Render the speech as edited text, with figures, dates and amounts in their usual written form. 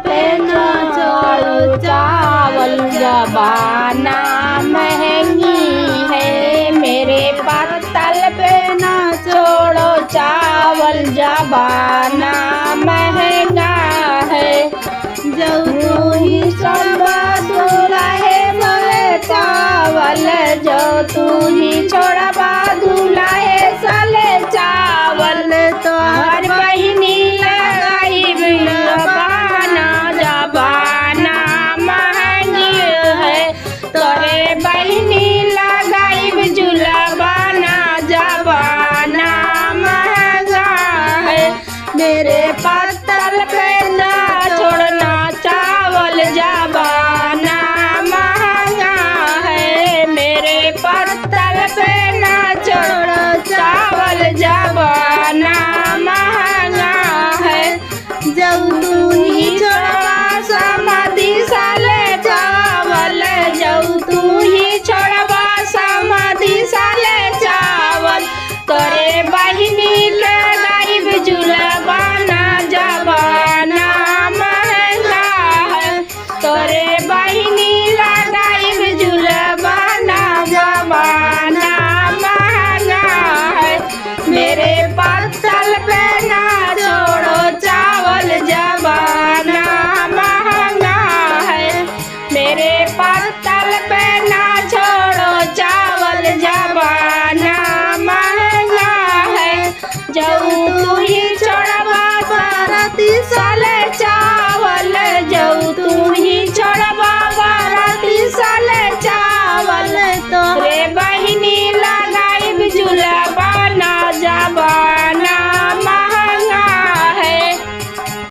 पे न छोड़ो चावल, जबाना महंगी है। मेरे पत्तल पे न छोड़ो चावल, जबाना महंगा है। जब तू ही सब दुलाहे मोले चावल, जो तू ही छोड़बा दुलाहे साले चावल। तो हर बहिनी लगाई जबाना, जबाना महंगी है। तोरे बहिनी लगाई जुलबाना, जबाना महंगा है। मेरे पत्तल पे ना छोड़ना चावल, जबाना महंगा है। मेरे पत्तल पे ना छोड़ो चावल, जबाना महंगा है। जब तू ही छोड़वा समाधि साले चावल, जब तू ही छोड़वा समाधि साले चावल। तोरे बहिनी के गाइब जुलबाना, जबाना महंगा है। तोरे बहिनी लगाइब जुलबाना, जबाना महंगा है। मेरे पत्तल पे ना छोड़ो चावल, जबाना महंगा है। मेरे पत्तल पे ना छोड़ो चावल, जबाना महंगा है। जब तू ही छोड़वा साले